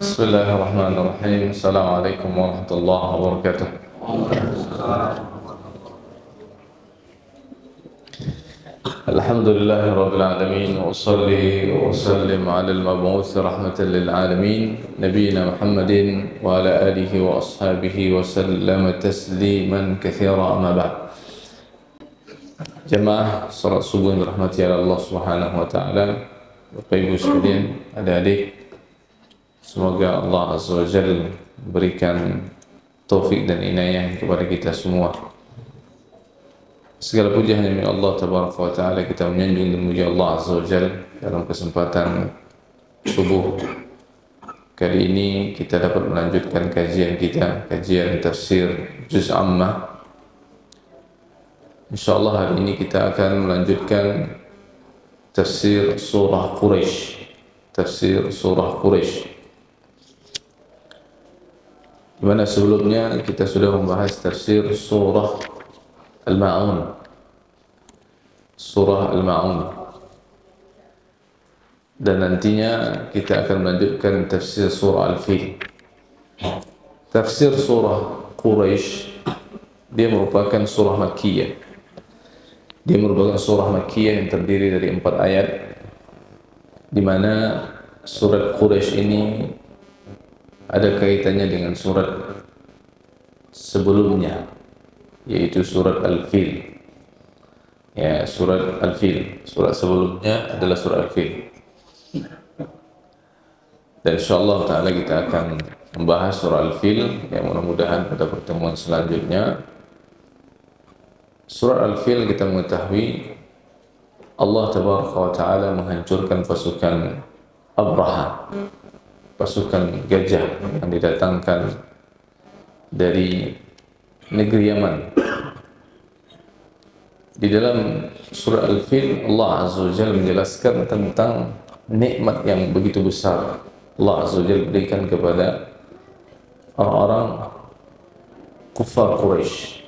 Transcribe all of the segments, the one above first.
Bismillahirrahmanirrahim. Assalamualaikum warahmatullahi wabarakatuh. Alhamdulillahirabbil alamin wa shalli wa sallim 'alal mab'uts rahmatan lil alamin nabiyina Muhammadin wa ala alihi wa ashabihi wa sallama tasliman katsira amma ba'd. Jemaah salat subuh yang dirahmati Allah Subhanahu wa taala, Bapak Ibu sekalian, adik-adik, semoga Allah Azza wa Jalla berikan taufik dan inayah kepada kita semua. Segala puji hanya milik Allah Tabaraka wa Ta'ala. Kita menyanjung dan memuji Allah Azza wa Jalla dalam kesempatan subuh kali ini. Kita dapat melanjutkan kajian kita, kajian tafsir Juz Ammah. InsyaAllah hari ini kita akan melanjutkan tafsir surah Quraisy. Tafsir surah Quraisy, di mana sebelumnya kita sudah membahas tafsir surah Al-Ma'un. Surah Al-Ma'un. Dan nantinya kita akan melanjutkan tafsir surah Al-Fil. Tafsir surah Quraisy, dia merupakan surah Makkiyah. Dia merupakan surah Makkiyah yang terdiri dari 4 ayat, di mana surat Quraisy ini ada kaitannya dengan surat sebelumnya, yaitu surat Al-Fil. Ya, surat Al-Fil. Surat sebelumnya adalah surat Al-Fil. Dan insyaallah ta'ala kita akan membahas surah Al-Fil, yang mudah-mudahan pada pertemuan selanjutnya. Surah Al-Fil, kita mengetahui Allah Tabaraka wa Ta'ala menghancurkan pasukan Abraha, pasukan gajah yang didatangkan dari negeri Yaman. Di dalam surah Al-Fil, Allah Azza wa Jalla menjelaskan tentang nikmat yang begitu besar Allah Azza wa Jalla berikan kepada orang-orang kufar Quraisy.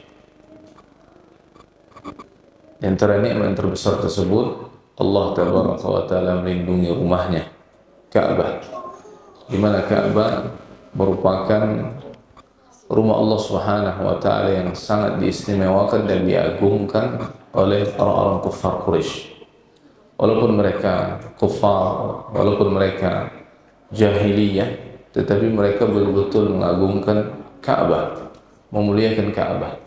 Di antara nikmat yang terbesar tersebut, Allah Tabaraka wa Ta'ala melindungi rumahnya, Ka'bah, di mana Ka'bah merupakan rumah Allah Subhanahu wa Ta'ala yang sangat diistimewakan dan diagungkan oleh orang-orang kufar Quraisy. Walaupun mereka kufar, walaupun mereka jahiliyah, tetapi mereka betul-betul mengagungkan Ka'bah, memuliakan Ka'bah,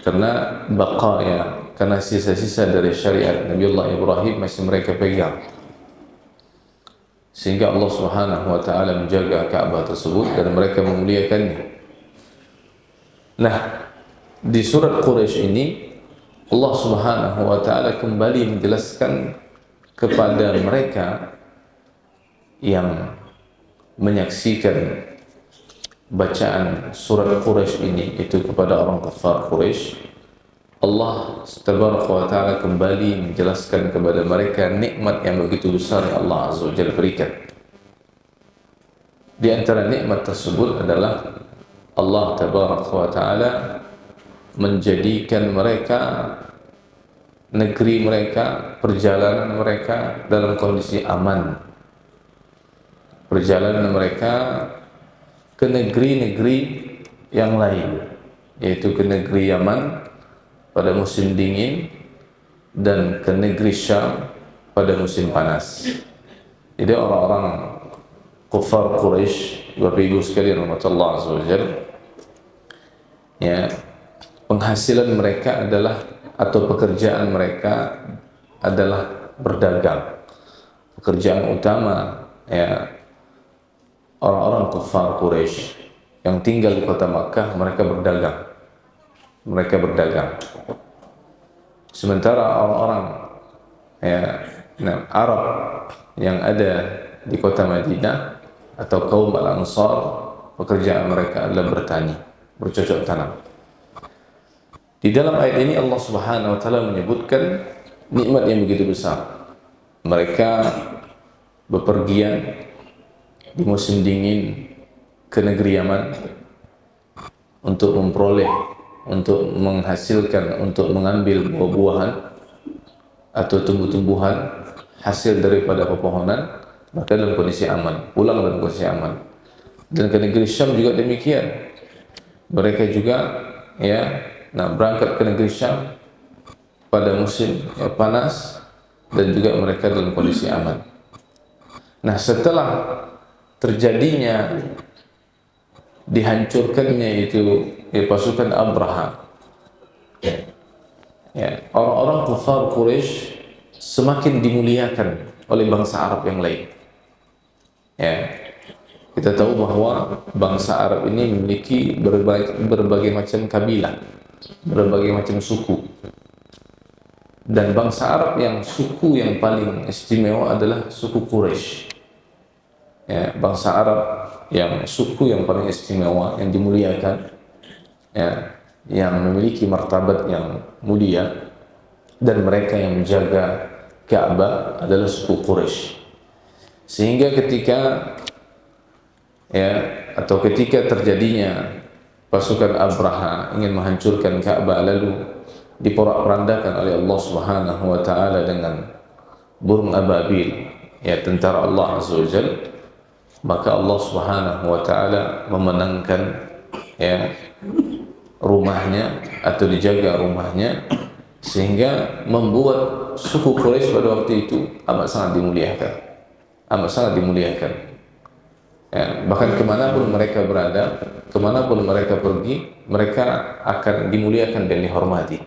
karena baqaya, karena sisa-sisa dari syariat Nabiullah Ibrahim masih mereka pegang, sehingga Allah Subhanahu wa Ta'ala menjaga Ka'bah tersebut dan mereka memuliakannya. Nah, di surat Quraisy ini Allah Subhanahu wa Ta'ala kembali menjelaskan kepada mereka yang menyaksikan bacaan surat Quraisy ini, itu kepada orang kafir Quraisy. Allah Tabaraka wa Ta'ala kembali menjelaskan kepada mereka nikmat yang begitu besar yang Allah Azza wa Jalla berikan. Di antara nikmat tersebut adalah Allah Tabaraka wa Ta'ala menjadikan mereka, negeri mereka, perjalanan mereka dalam kondisi aman. Perjalanan mereka ke negeri-negeri yang lain, yaitu ke negeri Yaman pada musim dingin dan ke negeri Syam pada musim panas. Jadi orang-orang kufar Quraisy, Bapak Ibu sekalian rahmatullah azza wa jalla, ya, penghasilan mereka adalah, atau pekerjaan mereka adalah berdagang. Pekerjaan utama, ya, orang-orang kufar Quraisy yang tinggal di kota Makkah, mereka berdagang. Mereka berdagang. Sementara orang-orang, ya, Arab yang ada di kota Madinah atau kaum Al-Ansar, pekerjaan mereka adalah bertani, bercocok tanam. Di dalam ayat ini Allah Subhanahu wa Ta'ala menyebutkan nikmat yang begitu besar. Mereka bepergian di musim dingin ke negeri Yaman untuk memperoleh, untuk menghasilkan, untuk mengambil buah-buahan atau tumbuh-tumbuhan hasil daripada pepohonan, maka dalam kondisi aman, pulang dalam kondisi aman. Dan ke negeri Syam juga demikian. Mereka juga berangkat ke negeri Syam pada musim panas dan juga mereka dalam kondisi aman. Nah, setelah terjadinya dihancurkannya itu pasukan Abraha, orang-orang kufar Quraisy semakin dimuliakan oleh bangsa Arab yang lain. Kita tahu bahwa bangsa Arab ini memiliki berbagai macam kabilah, berbagai macam suku. Dan bangsa Arab yang suku yang paling istimewa adalah suku Quraisy. Bangsa Arab yang suku yang paling istimewa, yang dimuliakan, yang memiliki martabat yang mulia, dan mereka yang menjaga Ka'bah adalah suku Quraisy. Sehingga ketika terjadinya pasukan Abraha ingin menghancurkan Ka'bah, lalu diporak-porandakan oleh Allah Subhanahu wa taala dengan burung ababil, tentara Allah Azza wa Jalla, maka Allah Subhanahu wa taala memenangkan rumahnya atau dijaga rumahnya, sehingga membuat suku Quraisy pada waktu itu amat sangat dimuliakan. Bahkan kemanapun mereka berada, kemanapun mereka pergi, mereka akan dimuliakan dan dihormati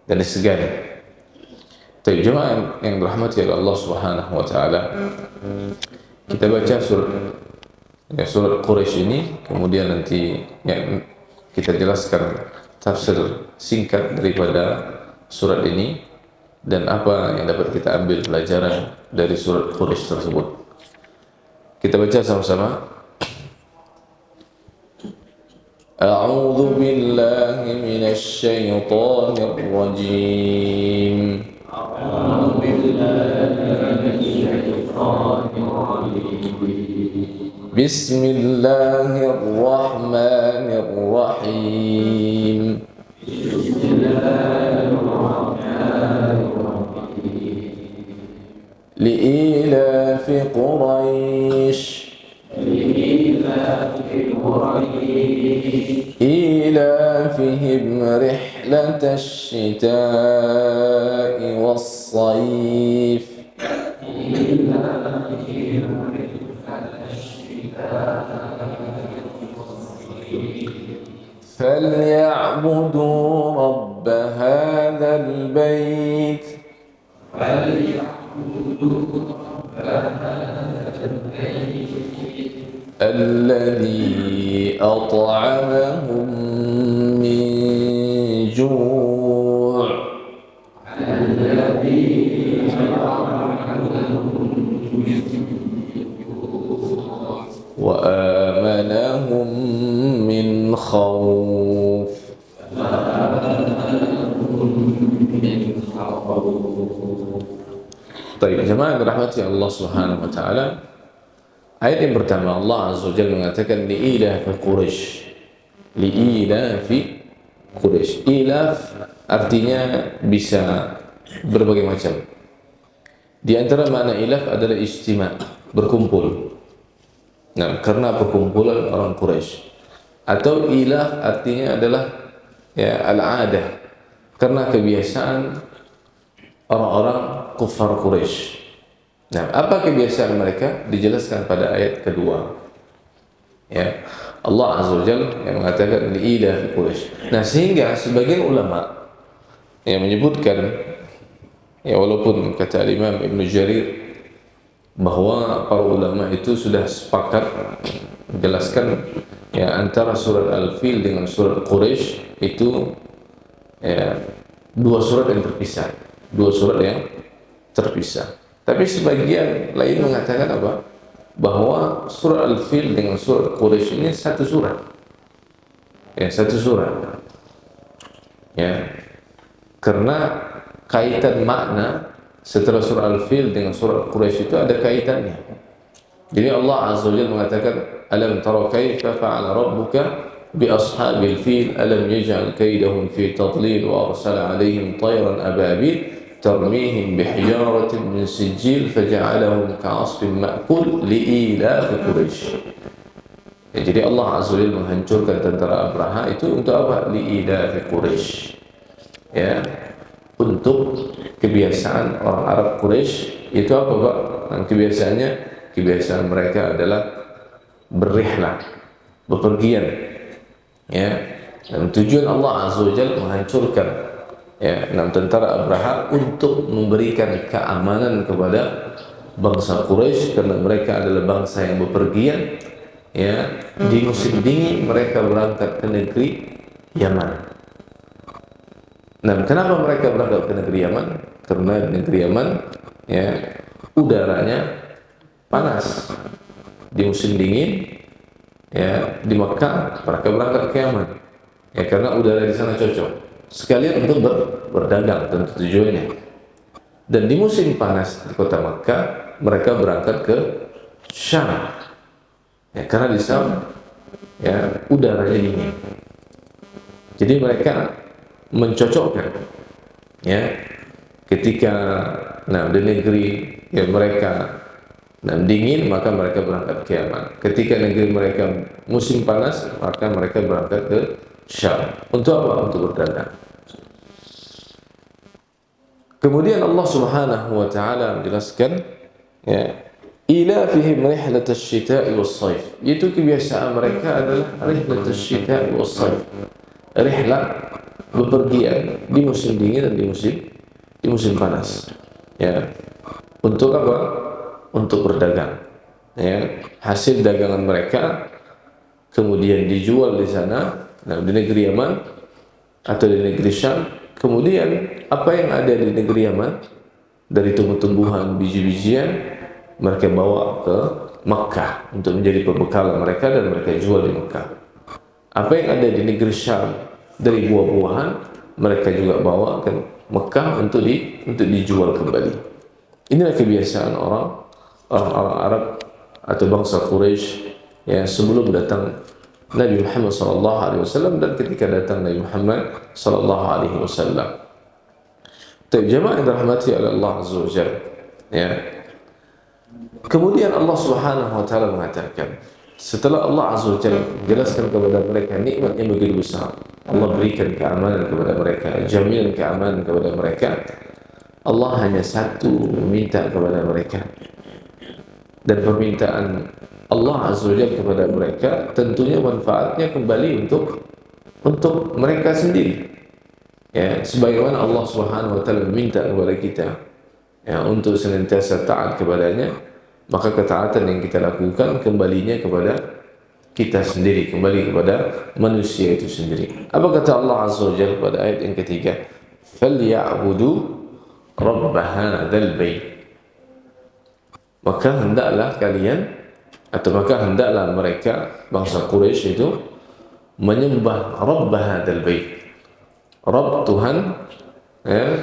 dan disegani. Tapi jemaah yang dirahmati oleh Allah Subhanahu wa taala, kita baca surat Quraisy ini, kemudian nanti kita jelaskan tafsir singkat daripada surat ini dan apa yang dapat kita ambil pelajaran dari surat Quraisy tersebut. Kita baca sama-sama. A'udzu billahi minasy syaithanir rajim. A'udzu billahi minasy syaithanir rajim. Bismillahirrahmanirrahim. Bismillahirrahmanirrahim. Li'ilafi Quraisy. إيلافهم رحلة الشتاء والصيف فليعبدوا رب هذا البيت الذي أطعمهم من جوع وآمنهم من خوف. Baik, jemaah yang dirahmati Allah Subhanahu wa taala. Ayat yang pertama Allah Azza wa Jalla mengatakan li'ilafi Quraisy. Li'ilafi Quraisy. Ilaf artinya bisa berbagai macam. Di antara makna ilaf adalah istima', berkumpul. Nah, karena perkumpulan orang Quraisy. Atau ilaf artinya adalah al-'adah, karena kebiasaan orang-orang kufar Quraisy. Nah, apa kebiasaan mereka? Dijelaskan pada ayat kedua. Allah Azza wa Jalla yang mengatakan li'ilafi Quraisy. Nah, sehingga sebagian ulama yang menyebutkan, walaupun kata Imam Ibn Jarir bahwa para ulama itu sudah sepakat menjelaskan antara surat Al-Fil dengan surat Quraisy itu dua surat yang terpisah. Tapi sebagian lain mengatakan apa? Bahwa surah Al-Fil dengan surah Quraisy ini satu surat. Satu surat. Karena kaitan makna setelah surah Al-Fil dengan surah Quraisy itu ada kaitannya. Jadi Allah Azza wa Jalla mengatakan, "Alam tara kaifa fa'ala rabbuka bi ashabil fil alam yaj'al kaydahum fi tadlil wa arsala 'alaihim tayran ababil ترميهم بحجارة من سجيل فجعلهم كعصف مأكول لإيلاف قريش." Ya, jadi Allah Azza wa Jalla menghancurkan tentara Abraha itu untuk apa? Li'idafi Quraisy. Ya, untuk kebiasaan orang Arab Quraisy itu apa, Pak? Nah, kebiasaan mereka adalah berrihlah, bepergian. Ya, dan tujuan Allah Azza wa Jalla menghancurkan ya tentara Abraha untuk memberikan keamanan kepada bangsa Quraisy, karena mereka adalah bangsa yang bepergian. Ya, di musim dingin mereka berangkat ke negeri Yaman. Nah, kenapa mereka berangkat ke negeri Yaman? Karena negeri Yaman ya udaranya panas. Di musim dingin ya di Makkah mereka berangkat ke Yaman. Ya, karena udara di sana cocok. Sekalian untuk berdagang, tentu tujuannya. Dan di musim panas di kota Makkah mereka berangkat ke Syam. Ya, karena di Syam ya udaranya dingin. Jadi mereka mencocokkan ya ketika di negeri ya mereka dingin, maka mereka berangkat ke Yaman. Ketika negeri mereka musim panas, maka mereka berangkat ke Syam. Untuk apa? Untuk berdagang. Kemudian Allah Subhanahu wa taala menjelaskan ya ilafihim rihlatasy syita'i was-shaif. Itu kebiasaan mereka adalah rihlatasy syita'i was-shaif. Rihlah, bepergian di musim dingin dan di musim panas. Ya. Untuk apa? Untuk berdagang. Ya, hasil dagangan mereka kemudian dijual di sana, di negeri Yaman atau di negeri Syam. Kemudian apa yang ada di negeri Yaman dari tumbuh-tumbuhan, biji-bijian mereka bawa ke Makkah untuk menjadi perbekalan mereka dan mereka jual di Makkah. Apa yang ada di negeri Syam dari buah-buahan mereka juga bawa ke Makkah untuk dijual kembali. Inilah kebiasaan orang Arab atau bangsa Quraisy ya sebelum datang Nabi Muhammad SAW dan ketika datang Nabi Muhammad SAW. Tapi jemaah yang dirahmati oleh Allah Azza wa Jalla ya. Kemudian Allah Subhanahu wa taala mengatakan, setelah Allah Azza wa Jalla menjelaskan kepada mereka nikmat yang begitu besar, Allah berikan keamanan kepada mereka, jaminan keamanan kepada mereka, Allah hanya satu meminta kepada mereka. Dan permintaan Allah Azza wa Jalla kepada mereka tentunya manfaatnya kembali untuk mereka sendiri. Ya, sebagaimana Allah Subhanahu wa taala meminta kepada kita ya untuk senantiasa taat kepadanya, maka ketaatan yang kita lakukan kembalinya kepada kita sendiri, kembali kepada manusia itu sendiri. Apa kata Allah Azza wa Jalla pada ayat yang ketiga? فَلْيَعْبُدُوا رَبَّ هَذَا الْبَيْتِ. Maka hendaklah kalian atau maka hendaklah mereka bangsa Quraisy itu menyembah Rabb hadzal bait. Rabb Tuhan ya.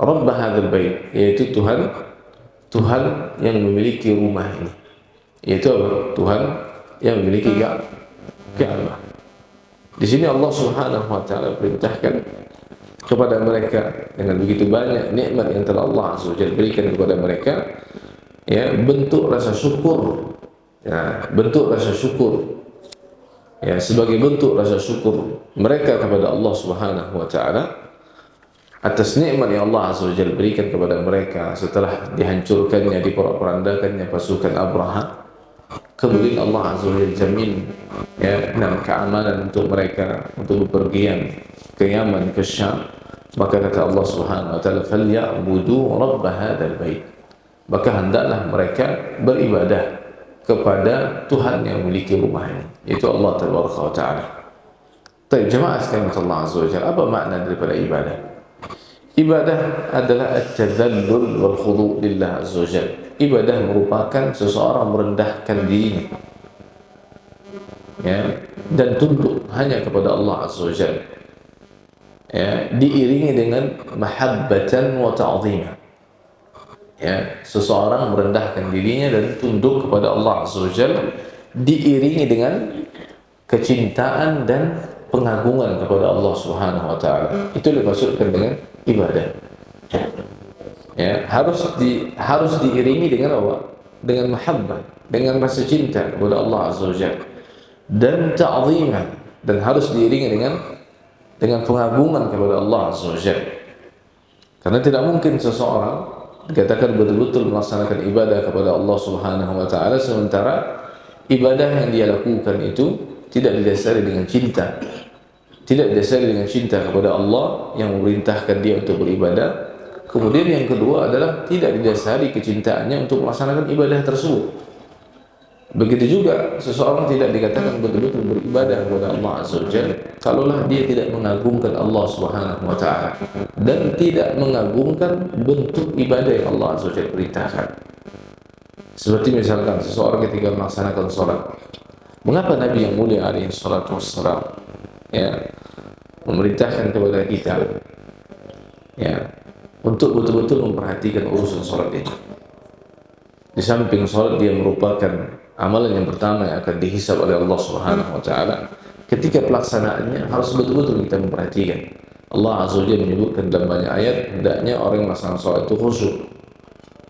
Rabb hadzal bait yaitu Tuhan yang memiliki rumah ini. Yaitu apa? Tuhan yang memiliki Ka'bah. Di sini Allah Subhanahu wa taala perintahkan kepada mereka dengan begitu banyak nikmat yang telah Allah Azza wa Jalla berikan kepada mereka, ya, bentuk rasa syukur. Ya, bentuk rasa syukur. Ya, sebagai bentuk rasa syukur mereka kepada Allah Subhanahu wa taala atas nikmat yang Allah Azza wa Jalla berikan kepada mereka setelah dihancurkannya, diporak-porandakannya pasukan Abraha. Kemudian Allah Azza wa Jalla jamin ya, keamanan untuk mereka untuk bepergian ke Yaman, ke Syam. Maka kata Allah Subhanahu wa taala, "Falyabudu rabb hadzal bait." Maka hendaklah mereka beribadah kepada Tuhan yang memiliki rumah ini, yaitu Allah Tabaraka wa taala. Baik, jemaah sekalian Allah Azza wa Jalla, apa makna daripada ibadah? Ibadah adalah at-tadallul wal khudu' lillah Azza wa Jalla. Ibadah merupakan seseorang merendahkan dirinya, ya, dan tunduk hanya kepada Allah Azza wa Jalla. Ya, diiringi dengan mahabbatan wa ta'zima. Ya, seseorang merendahkan dirinya dan tunduk kepada Allah Azza wa Jalla diiringi dengan kecintaan dan pengagungan kepada Allah Subhanahu wa taala. Itu dimaksudkan dengan ibadah. Ya, harus diiringi dengan apa? dengan mahabbah, dengan rasa cinta kepada Allah Azza wa Jalla, dan ta'ziman, dan harus diiringi dengan pengagungan kepada Allah Azza wa Jalla. Karena tidak mungkin seseorang dikatakan betul-betul melaksanakan ibadah kepada Allah Subhanahu wa taala sementara ibadah yang dia lakukan itu tidak didasari dengan cinta. Tidak didasari dengan cinta kepada Allah yang memerintahkan dia untuk beribadah. Kemudian yang kedua adalah tidak didasari kecintaannya untuk melaksanakan ibadah tersebut. Begitu juga seseorang tidak dikatakan betul-betul beribadah kepada Allah Azza wa Jalla kalaulah dia tidak mengagungkan Allah Subhanahu wa taala dan tidak mengagungkan bentuk ibadah yang Allah Azza wa Jalla perintahkan. Seperti misalkan seseorang ketika melaksanakan sholat, mengapa Nabi yang mulia alaihi salatu wassalam memerintahkan kepada kita untuk betul-betul memperhatikan urusan sholat itu. Di samping sholat dia merupakan amalan yang pertama yang akan dihisab oleh Allah Subhanahu wa taala. Ketika pelaksanaannya harus betul-betul kita memperhatikan. Allah Azza wa Jalla menyebutkan dalam banyak ayat hendaknya orang yang melaksanakan sholat itu khusyuk.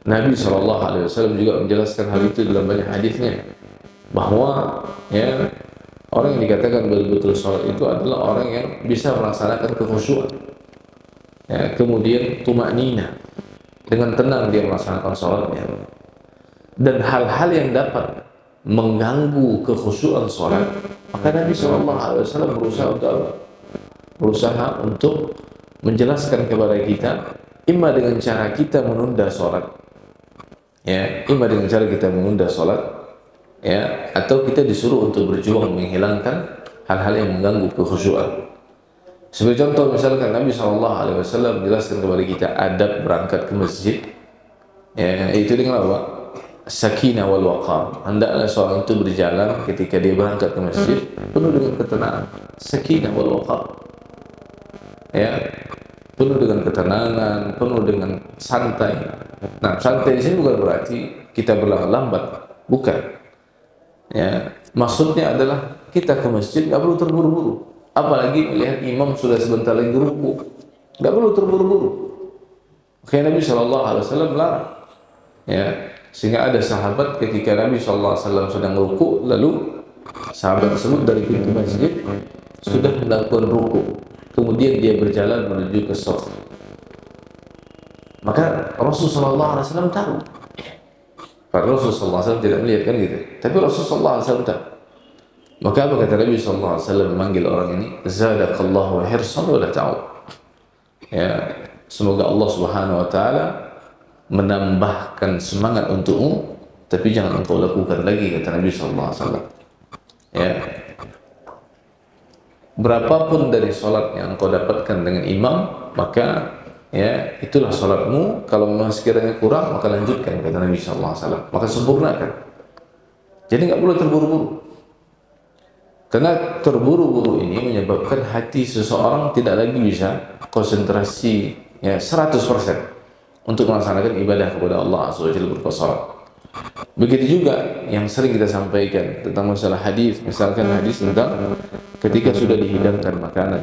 Nabi SAW juga menjelaskan hal itu dalam banyak hadisnya bahwa orang yang dikatakan betul-betul sholat itu adalah orang yang bisa melaksanakan kekhusyuan. Kemudian tumaknina, dengan tenang dia melaksanakan sholatnya, dan hal-hal yang dapat mengganggu kekhusyuan sholat, maka Nabi SAW berusaha untuk menjelaskan kepada kita, imma dengan cara kita menunda sholat, atau kita disuruh untuk berjuang menghilangkan hal-hal yang mengganggu kekhusyuan. Sebagai contoh misalkan Nabi SAW menjelaskan kepada kita adab berangkat ke masjid, itu dengan apa? Sakinah wal waqar. Hendaklah seorang itu berjalan ketika dia berangkat ke masjid penuh dengan ketenangan, sakinah wal waqar, penuh dengan ketenangan, penuh dengan santai. Nah, santai di sini bukan berarti kita berlambat, bukan. Maksudnya adalah kita ke masjid nggak perlu terburu-buru. Apalagi melihat imam sudah sebentar lagi ruku, nggak perlu terburu-buru. Makanya Nabi SAW melarang. Sehingga ada sahabat ketika Nabi SAW sedang ruku, lalu sahabat tersebut dari pintu masjid sudah melakukan ruku, kemudian dia berjalan menuju ke shaf. Maka Rasulullah SAW tahu. Padahal Rasulullah SAW tidak melihat kan gitu, tapi Rasulullah SAW tahu. Maka apa kata Nabi SAW memanggil orang ini? Zadakallahu hirsan wa la ta'ud. Semoga Allah Subhanahu wa taala menambahkan semangat untukmu, tapi jangan engkau lakukan lagi, kata Nabi SAW. Berapapun dari sholat yang engkau dapatkan dengan imam, maka itulah sholatmu. Kalau memang sekiranya kurang, maka lanjutkan, kata Nabi SAW. Maka sempurnakan. Jadi nggak perlu terburu-buru. Karena terburu-buru ini menyebabkan hati seseorang tidak lagi bisa konsentrasi 100% untuk melaksanakan ibadah kepada Allah Azza wa Jalla berupa salat. Begitu juga yang sering kita sampaikan tentang masalah hadis, misalkan hadis tentang ketika sudah dihidangkan makanan,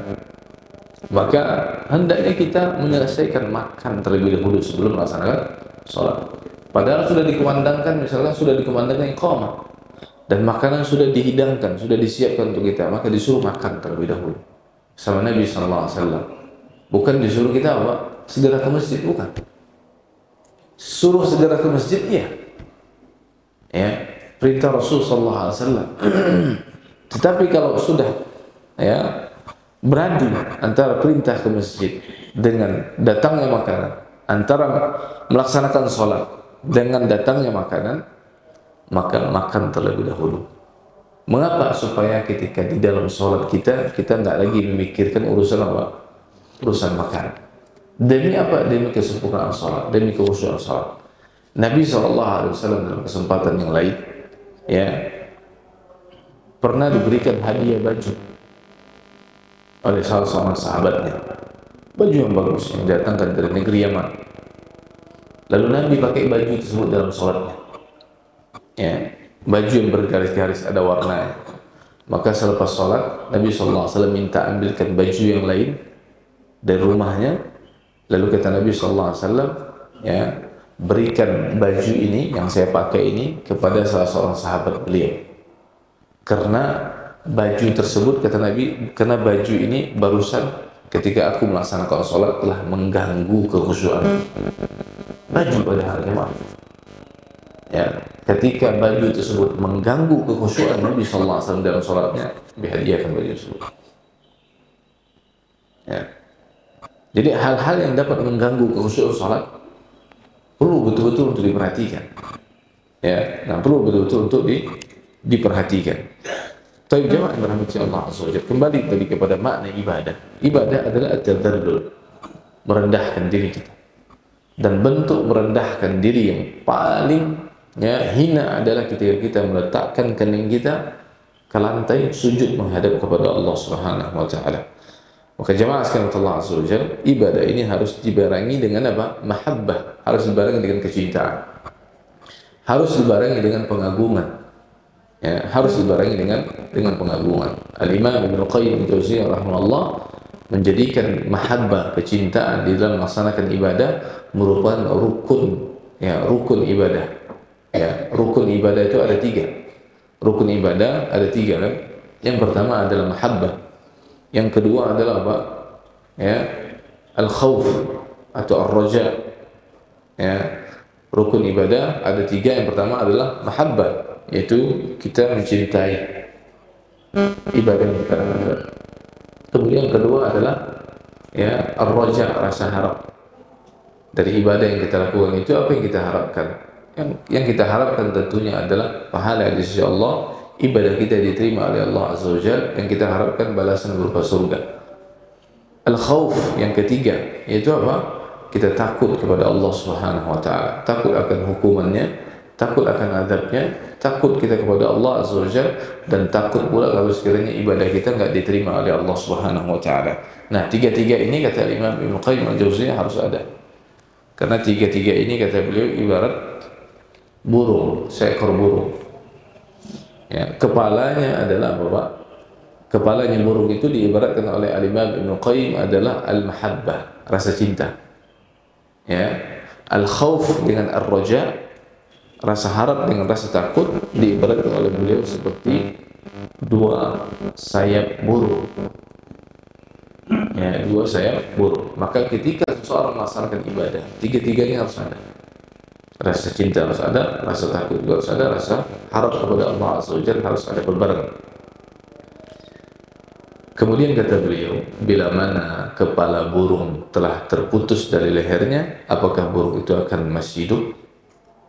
maka hendaknya kita menyelesaikan makan terlebih dahulu sebelum melaksanakan salat. Padahal sudah dikumandangkan, misalkan sudah dikumandangkan iqamah, dan makanan sudah dihidangkan, sudah disiapkan untuk kita, maka disuruh makan terlebih dahulu sama Nabi SAW. Bukan disuruh kita apa? Segera ke masjid, bukan. Suruh segera ke masjid, perintah Rasulullah SAW. Tetapi kalau sudah beradu antara perintah ke masjid dengan datangnya makanan, antara melaksanakan sholat dengan datangnya makanan, maka makan terlebih dahulu. Mengapa? Supaya ketika di dalam sholat kita nggak lagi memikirkan urusan apa? Urusan makan. Demi apa? Demi kesempurnaan sholat, demi kekhusyuan sholat. Nabi SAW dalam kesempatan yang lain pernah diberikan hadiah baju oleh salah seorang sahabatnya, baju yang bagus yang datangkan dari negeri Yaman. Lalu Nabi pakai baju tersebut dalam sholatnya, baju yang bergaris-garis ada warnanya. Maka selepas sholat Nabi SAW minta ambilkan baju yang lain dari rumahnya. Lalu kata Nabi SAW, berikan baju ini yang saya pakai ini kepada salah seorang sahabat beliau. Karena baju tersebut, kata Nabi, karena baju ini barusan ketika aku melaksanakan sholat telah mengganggu kekhusyuan. Baju padahal jemaah. Ya, ketika baju tersebut mengganggu kekhusyuan Nabi SAW dalam sholatnya, dihadiahkan baju tersebut. Ya. Jadi hal-hal yang dapat mengganggu kekhusyuan sholat perlu betul-betul untuk diperhatikan. Ya, nah perlu betul-betul untuk diperhatikan. Tapi jemaah yang dirahmati Allah Azza wa Jalla, kembali tadi kepada makna ibadah. Ibadah adalah at-tadallul, merendahkan diri kita. Dan bentuk merendahkan diri yang paling hina adalah ketika kita meletakkan kening kita ke lantai sujud menghadap kepada Allah Subhanahu wa taala. Maka jemaah sekalian Allah Azza wa Jalla, ibadah ini harus dibarengi dengan apa? Mahabbah, harus dibarengi dengan kecintaan. Harus dibarengi dengan pengagungan. Ya, harus dibarengi dengan pengagungan. Al-Imam Ibnu Qayyim Al-Jauziyah rahimahullah menjadikan mahabbah, kecintaan di dalam melaksanakan ibadah merupakan rukun, ya, rukun ibadah. Ya, rukun ibadah itu ada 3. Rukun ibadah ada 3 kan? Yang pertama adalah mahabbah. Yang kedua adalah apa? Ya, al-khauf atau ar-raja. Ya, rukun ibadah ada 3. Yang pertama adalah mahabbah, yaitu kita mencintai ibadah yang kita lakukan. Kemudian yang kedua adalah ya ar-raja, rasa harap dari ibadah yang kita lakukan itu. Apa yang kita harapkan? Yang kita harapkan tentunya adalah pahala di sisi Allah, ibadah kita diterima oleh Allah Azza wa Jalla, yang kita harapkan balasan berupa surga. Al-khauf yang ketiga, yaitu apa? Kita takut kepada Allah Subhanahu wa taala, takut akan hukumannya, takut akan azabnya, takut kita kepada Allah Azza wa Jalla, dan takut pula kalau sekiranya ibadah kita enggak diterima oleh Allah Subhanahu wa taala. Nah, 3 ini kata Imam Ibnu Qayyim Al-Jauziyah harus ada. Karena 3 ini kata beliau ibarat burung, seekor burung. Ya, kepalanya adalah apa, Pak? Kepalanya burung itu diibaratkan oleh Al-Imam Ibnu Qayyim adalah al-mahabbah, rasa cinta. Ya, al-khauf dengan ar-raja, rasa harap dengan rasa takut, diibaratkan oleh beliau seperti 2 sayap burung. Ya, 2 sayap burung. Maka ketika seseorang melaksanakan ibadah, 3-tiganya harus ada. Rasa cinta harus ada, rasa takut juga harus ada, rasa harap kepada Allah Azza wa Jalla harus ada berbareng. Kemudian kata beliau, bila mana kepala burung telah terputus dari lehernya, apakah burung itu akan masih hidup?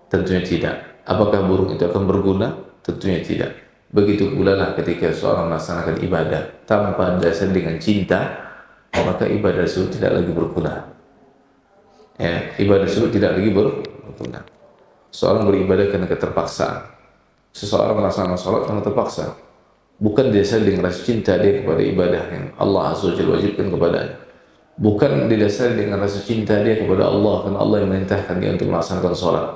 Tentunya tidak. Apakah burung itu akan berguna? Tentunya tidak. Begitu pula lah ketika seorang melaksanakan ibadah tanpa dasar dengan cinta, maka ibadah tersebut tidak lagi berguna. Ya, ibadah tersebut tidak lagi berguna. Seorang beribadah karena keterpaksaan. Seseorang melaksanakan sholat karena terpaksa. Bukan didasari dengan rasa cinta dia kepada ibadah yang Allah Azza wa Jalla wajibkan kepadanya. Bukan didasari dengan rasa cinta dia kepada Allah karena Allah yang memerintahkan dia untuk melaksanakan sholat.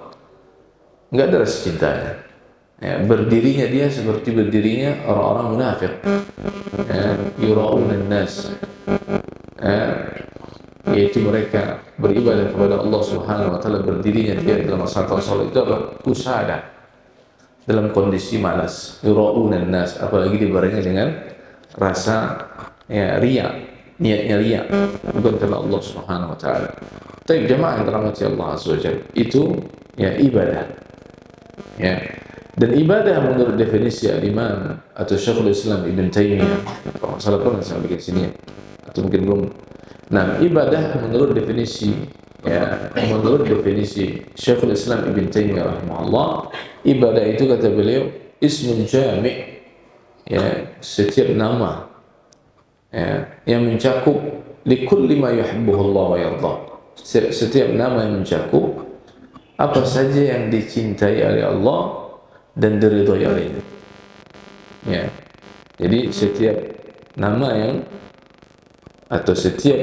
Enggak ada rasa cintanya. Ya, berdirinya dia seperti berdirinya orang-orang munafik. Ya, yura'unan nas. Ya, yaitu mereka beribadah kepada Allah Subhanahu wa taala, berdirinya dia dalam melaksanakan sholat itu apa? Usada, dalam kondisi malas. Yura'unan nas, apalagi dibarengi dengan rasa ya riya, niatnya riya, bukan karena Allah Subhanahu wa taala. Tapi jemaah yang dirahmati Allah Azza wa Jalla, itu ya ibadah. Ya. Dan ibadah menurut definisi Imam atau Syekhul Islam Ibn Taimiyah, kalau salah pernah saya bikin sini atau mungkin belum. Nah, ibadah menurut definisi Syekhul Islam Ibn Taimiyah rahimahullah, ibadah itu kata beliau ismun jami', ya, setiap nama ya, yang mencakup likulli ma yuhibbuhu Allah wa yardah. Setiap nama yang mencakup apa saja yang dicintai oleh Allah dan diridhoi olehnya. Ya. Jadi setiap nama yang atau setiap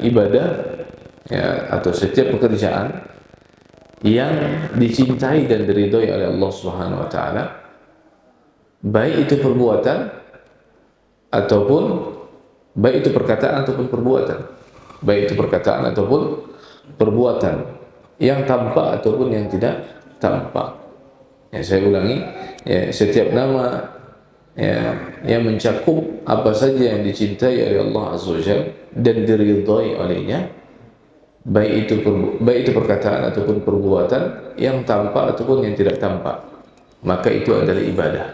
ibadah ya, atau setiap pekerjaan yang dicintai dan diridhoi oleh Allah Subhanahu wa taala, baik itu perbuatan ataupun baik itu perkataan ataupun perbuatan. Baik itu perkataan ataupun perbuatan. yang tampak ataupun yang tidak tampak. Ya, saya ulangi, ya, setiap nama ya, yang mencakup apa saja yang dicintai oleh Allah Azza wa Jalla dan diridhai olehnya, baik itu perkataan ataupun perbuatan yang tampak ataupun yang tidak tampak, maka itu adalah ibadah.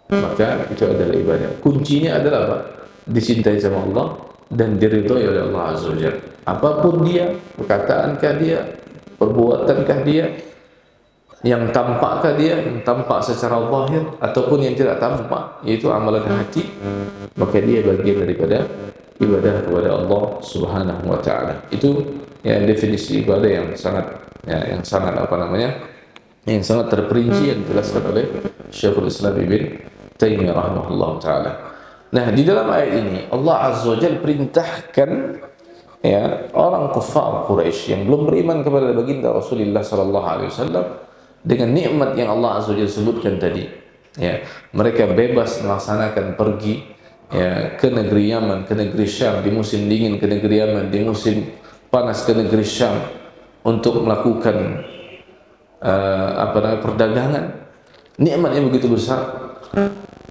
Maka itu adalah ibadah. Kuncinya adalah apa? Dicintai sama Allah dan diridhai oleh Allah Azza wa Jalla. Apapun dia, perkataankah dia, perbuatankah dia, yang tampakkah dia, yang tampak secara zahir ataupun yang tidak tampak, yaitu amalan hati, maka dia bagian daripada ibadah kepada Allah Subhanahu wa taala. Itu ya definisi ibadah yang sangat yang sangat terperinci yang dijelaskan oleh Syekhul Islam Ibn Taimiyah rahimahullah taala. Nah, di dalam ayat ini Allah Azza wa Jalla perintahkan ya orang kafir Quraisy yang belum beriman kepada baginda Rasulullah sallallahu alaihi wasallam dengan nikmat yang Allah Azza wa Jalla sebutkan tadi, ya, mereka bebas melaksanakan pergi ya ke negeri Yaman, ke negeri Syam di musim dingin, ke negeri Yaman di musim panas, ke negeri Syam untuk melakukan perdagangan. Nikmatnya begitu besar,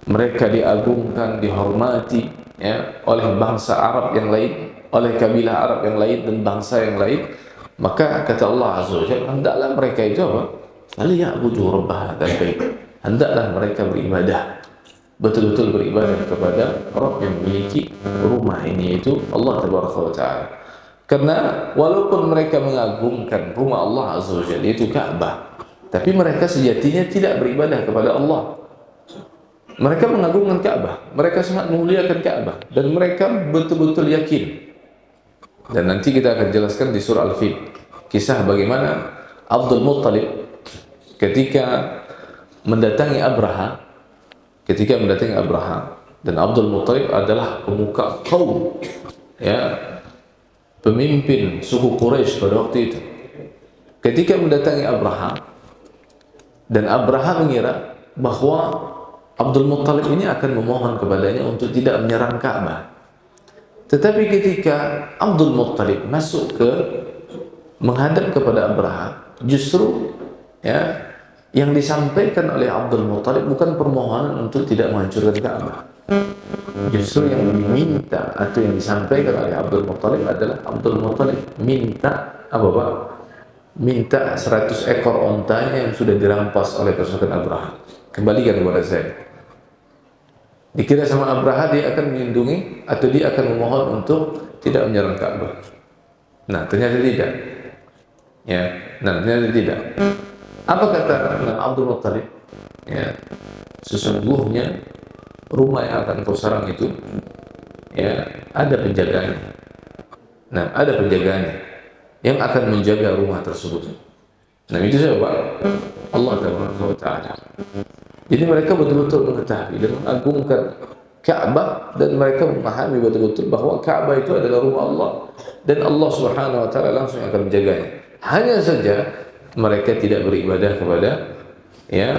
mereka diagungkan, dihormati ya oleh bangsa Arab yang lain, oleh kabilah Arab yang lain dan bangsa yang lain. Maka kata Allah Azza wa Jalla, hendaklah mereka itu apa? Liya'budu rabb hadzal bait. Hendaklah mereka beribadah, betul-betul beribadah kepada Rabb yang memiliki rumah ini, yaitu Allah Tabaraka wa Ta'ala. Karena walaupun mereka mengagungkan rumah Allah Azza wa Jalla, yaitu Ka'bah, tapi mereka sejatinya tidak beribadah kepada Allah. Mereka mengagungkan Ka'bah, mereka sangat memuliakan Ka'bah, dan mereka betul-betul yakin. Dan nanti kita akan jelaskan di surah Al-Fil kisah bagaimana Abdul Muttalib ketika mendatangi Abraha, dan Abdul Muttalib adalah pemuka kaum, ya, pemimpin suku Quraisy pada waktu itu. Ketika mendatangi Abraha, dan Abraha mengira bahwa Abdul Muttalib ini akan memohon kepadanya untuk tidak menyerang Ka'bah. Tetapi ketika Abdul Muttalib masuk ke menghadap kepada Abraha, justru ya yang disampaikan oleh Abdul Muttalib bukan permohonan untuk tidak menghancurkan Ka'bah. Justru yang diminta atau yang disampaikan oleh Abdul Muttalib adalah Abdul Muttalib minta apa Pak? Minta 100 ekor ontanya yang sudah dirampas oleh pasukan Abraha, kembalikan kepada saya. Dikira sama Abraha dia akan melindungi atau dia akan memohon untuk tidak menyerang Ka'bah. Nah, ternyata tidak. Ya, ternyata tidak. Apa kata Abdul Muttalib? Ya, sesungguhnya rumah yang akan kau serang itu, ya, ada penjaganya. Nah, ada penjaganya yang akan menjaga rumah tersebut. Nah, itu siapa? Allah Taala. Jadi mereka betul-betul mengetahui dan mengagungkan Ka'bah, dan mereka memahami betul-betul bahwa Ka'bah itu adalah rumah Allah dan Allah Subhanahu wa taala langsung akan menjaganya. Hanya saja mereka tidak beribadah kepada ya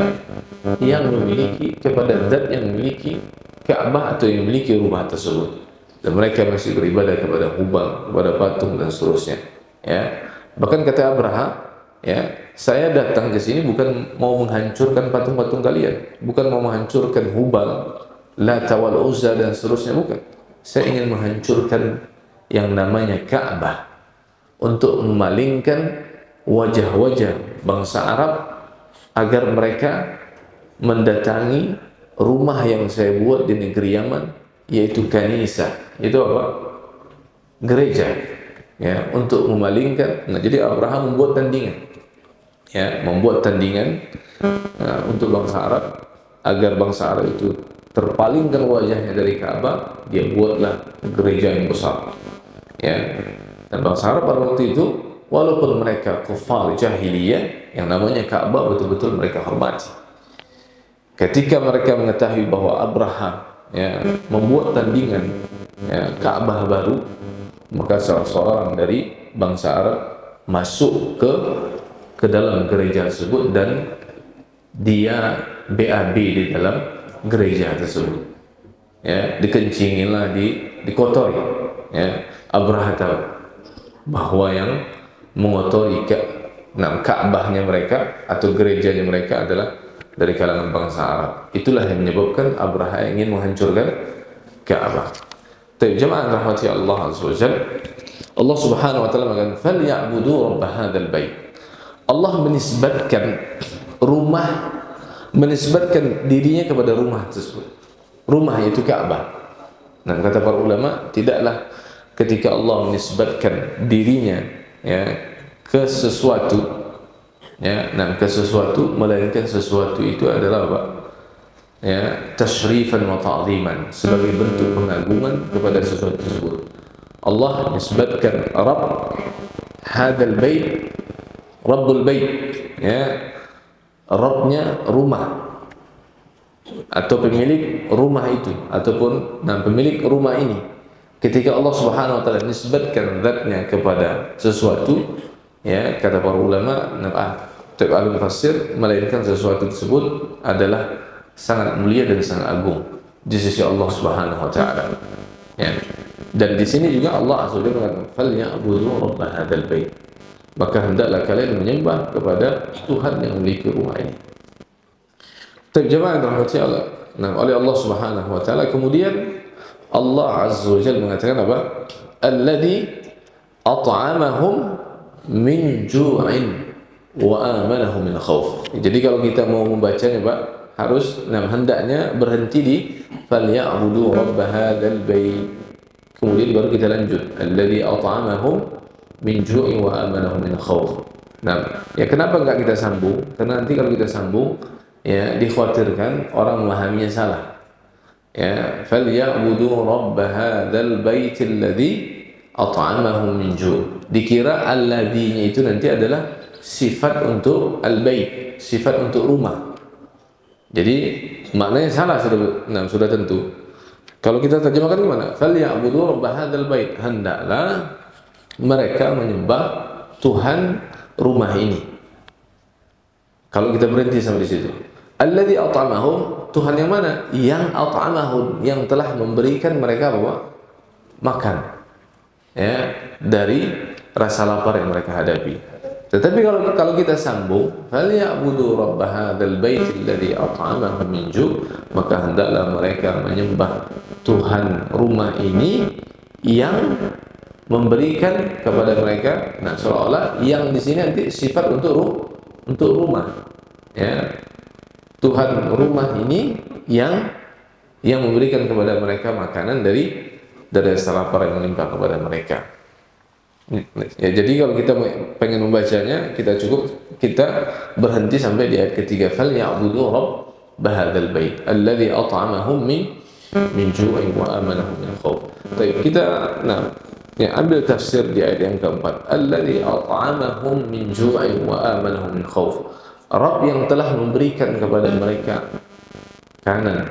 yang memiliki, kepada zat yang memiliki Ka'bah atau yang memiliki rumah tersebut, dan mereka masih beribadah kepada Hubal, kepada patung dan seterusnya. Ya, bahkan kata Abraha, ya, saya datang ke sini bukan mau menghancurkan patung-patung kalian, bukan mau menghancurkan Hubal, Lata wal Uzza dan seterusnya, bukan. Saya ingin menghancurkan yang namanya Ka'bah untuk memalingkan wajah-wajah bangsa Arab agar mereka mendatangi rumah yang saya buat di negeri Yaman, yaitu Kanisa, itu apa? Gereja, ya, untuk memalingkan. Nah, jadi Abraham membuat tandingan, ya, untuk bangsa Arab, agar bangsa Arab itu terpalingkan wajahnya dari Ka'bah, dia buatlah gereja yang besar, ya. Dan bangsa Arab pada waktu itu, walaupun mereka kufar jahiliyah, yang namanya Ka'bah betul-betul mereka hormati. Ketika mereka mengetahui bahwa Abraham, ya, membuat tandingan, ya, Ka'bah baru, maka salah seorang dari bangsa Arab masuk ke dalam gereja tersebut dan dia BAB di dalam gereja tersebut. Ya, dikencingilah, dikotori. Ya, Abraha tahu bahwa yang mengotori Ka'bahnya mereka atau gerejanya mereka adalah dari kalangan bangsa Arab. Itulah yang menyebabkan Abraha ingin menghancurkan Ka'bah. Tapi jemaah rahmati Allah azza wajalla, Allah Subhanahu wa taala mengatakan falyabudu rabb hadzal bait. Allah menisbatkan dirinya kepada rumah tersebut. Rumah itu Ka'bah. Nah, kata para ulama, tidaklah ketika Allah menisbatkan dirinya ke sesuatu, ke sesuatu, melainkan sesuatu itu adalah apa? Tashrifan wa ta'ziman, sebagai bentuk pengagungan kepada sesuatu tersebut. Allah nisbatkan Rabb hadzal bait, Rabbul bait, Rabbnya rumah atau pemilik rumah itu, ataupun pemilik rumah ini. Ketika Allah Subhanahu wa taala nisbatkan zatnya kepada sesuatu, kata para ulama, ahli tafsir, melainkan sesuatu tersebut adalah sangat mulia dan sangat agung di sisi Allah Subhanahu wa taala. Dan di sini juga Allah azza wa jalla mengatakan falyabudu rabb hadzal bait. Maka hendaklah kalian menyembah kepada Tuhan yang memiliki rumah ini. Terjemahan rahmati Allah. Oleh Allah Subhanahu wa taala, kemudian Allah azza wa jalla mengatakan apa? Alladzi at'amahum min ju'in wa amanahum min khauf. Jadi kalau kita mau membacanya, Pak, harus hendaknya berhenti di falyabudu rabb hadzal bait. Kemudian baru kita lanjut alladzi at'amahum min ju'in wa amanahum min khauf. Kenapa enggak kita sambung? Karena nanti kalau kita sambung, dikhawatirkan orang memahaminya salah. Falyabudu rabb hadzal bait alladzi at'amahum min ju'. Dikira alladzinya itu nanti adalah sifat untuk al-bait, sifat untuk rumah. Jadi maknanya salah, sudah tentu. Kalau kita terjemahkan gimana? Falyabudu rabb hadzal bait, hendaklah mereka menyembah Tuhan rumah ini. Kalau kita berhenti sampai di situ, alladzi at'amahum, Tuhan yang mana? Yang at'amahum, yang telah memberikan mereka apa? Makan, dari rasa lapar yang mereka hadapi. Tetapi kalau kita sambung, falyabudu rabb hadzal bait alladzi at'amahum min ju', maka hendaklah mereka menyembah Tuhan rumah ini yang memberikan kepada mereka. Seolah-olah yang di sini nanti sifat untuk rumah, Tuhan rumah ini yang memberikan kepada mereka makanan dari rasa lapar yang menimpa kepada mereka. Jadi kalau kita pengen membacanya, kita berhenti sampai di ayat ketiga, falyabudu rabb hadzal bait alladzi at'amahum min ju'in wa amanahum min khauf. Baik, kita ambil tafsir di ayat yang keempat, alladzi at'amahum min ju'in wa amanahum min khauf. Rabb yang telah memberikan kepada mereka makanan